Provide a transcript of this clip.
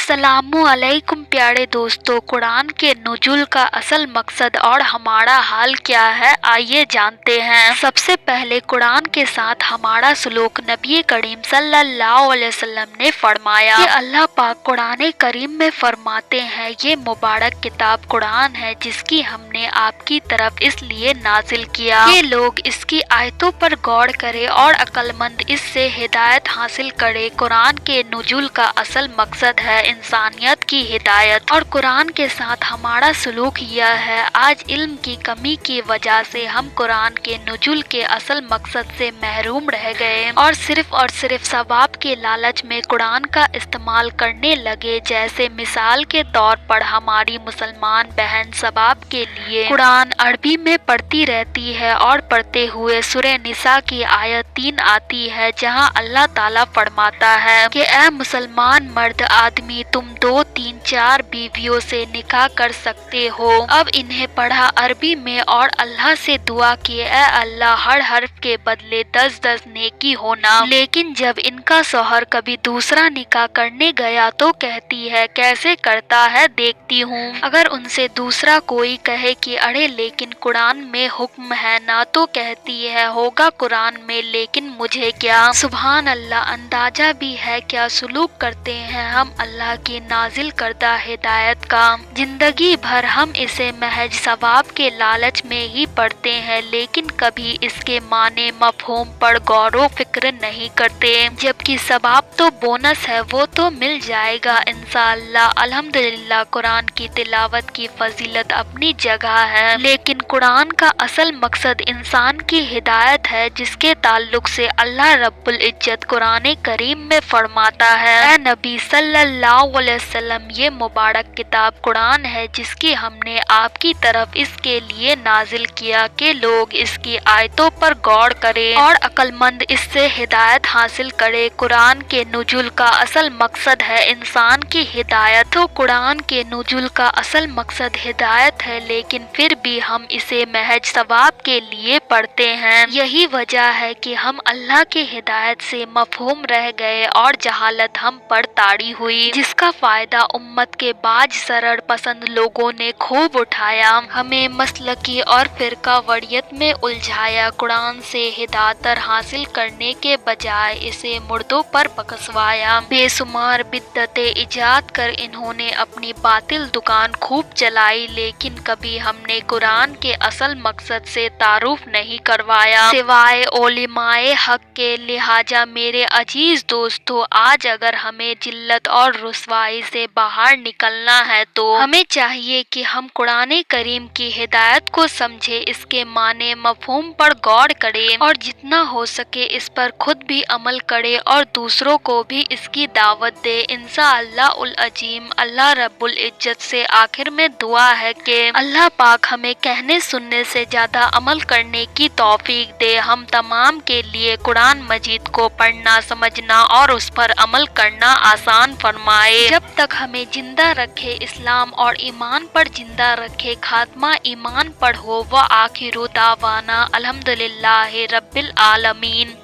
अस्सलामुअलैकुम प्यारे दोस्तों, कुरान के नुज़ूल का असल मकसद और हमारा हाल क्या है, आइए जानते हैं। सबसे पहले कुरान के साथ हमारा सलूक नबी करीम सल्लल्लाहु अलैहि वसल्लम ने फरमाया कि अल्लाह पाक कुरान करीम में फरमाते हैं, ये मुबारक किताब कुरान है जिसकी हमने आपकी तरफ इसलिए नाजिल किया कि लोग इसकी आयतों पर गौर करें और अक्लमंद इससे हिदायत हासिल करे। कुरान के नुज़ूल का असल मकसद है इंसानियत की हिदायत और कुरान के साथ हमारा सलूक यह है। आज इल्म की कमी की वजह से हम कुरान के नुज़ूल के असल मकसद से महरूम रह गए और सिर्फ सवाब के लालच में कुरान का इस्तेमाल करने लगे। जैसे मिसाल के तौर पर हमारी मुसलमान बहन सवाब के लिए कुरान अरबी में पढ़ती रहती है और पढ़ते हुए सूरह निसा की आयत 3 आती है, जहां अल्लाह ताला फरमाता है कि ए मुसलमान मर्द आदमी, तुम 2, 3, 4 बीवियों से निकाह कर सकते हो। अब इन्हें पढ़ा अरबी में और अल्लाह से दुआ की, ए अल्लाह हर हर्फ के बदले 10-10 नेकी होना। लेकिन जब इनका शौहर कभी दूसरा निकाह करने गया तो कहती है, कैसे करता है देखती हूँ। अगर उनसे दूसरा कोई कहे कि अरे लेकिन कुरान में हुक्म है ना, तो कहती है होगा कुरान में, लेकिन मुझे क्या। सुभान अल्लाह, अंदाजा भी है क्या सलूक करते हैं हम अल्लाह की नाजिल करदा हिदायत का। जिंदगी भर हम इसे महज सवाब के लालच में ही पढ़ते हैं, लेकिन कभी इसके माने मफहूम पर गौर फिक्र नहीं करते, जबकि सवाब तो बोनस है, वो तो मिल जाएगा इंशाअल्लाह। अल्हम्दुलिल्लाह, कुरान की तिलावत की फजीलत अपनी जगह है, लेकिन कुरान का असल मकसद इंसान की हिदायत है, जिसके ताल्लुक से अल्लाह रब्बुल इज्जत कुरान करीम में फरमाता है, ऐ नबी सल्लल्लाहु अलैहि वसल्लम, ये मुबारक किताब कुरान है जिसकी हमने आपकी तरफ इसके लिए नाजिल किया कि लोग इसकी आयतों पर गौर करें और अक्लमंद इससे हिदायत हासिल करे। कुरान के नुज़ूल का असल मकसद है इंसान की हिदायत। तो कुरान के नुज़ूल का असल मकसद हिदायत है, लेकिन फिर भी हम इसे महज सवाब के लिए पढ़ते हैं। यही वजह है कि हम अल्लाह की हिदायत से मफहूम रह गए और जहालत हम पर ताड़ी हुई, जिसका फायदा उम्मत के बाज सरड़ पसंद लोगों ने खूब उठाया, हमें मसलकी और फिरका वरीयत में उलझाया। कुरान से हिदायत हासिल करने के बजाय इसे मुर्दों पर बकसवाया। बेशुमार बिद्दतें इजाद कर इन्होंने अपनी बातिल दुकान खूब चलाई, लेकिन कभी हमने कुरान के असल मकसद से तारुफ नहीं करवाया सिवाय ओलिमाए हक के। लिहाजा मेरे अजीज दोस्तों, आज अगर हमें जिल्लत और रुसवाई से बाहर निकलना है तो हमें चाहिए कि हम कुरान करीम की हिदायत को समझे, इसके माने मफहूम पर गौर करें और जितना हो सके इस पर खुद भी अमल करें और दूसरों को भी इसकी दावत दे इंशाअल्लाह उल अजीम। अल्लाह रब्बुल इज्जत से आखिर में दुआ है कि अल्लाह पाक हमें कहने सुनने से ज्यादा अमल करने की तौफीक दे। हम तमाम के लिए कुरान मजीद को पढ़ना, समझना और उस पर अमल करना आसान फरमाए। जब तक हमें जिंदा रखे, इस्लाम और ईमान पर जिंदा रखे, खात्मा ईमान पर हो। व आखिरु दावाना अल्हम्दुलिल्लाहि रब्बिल आलमीन।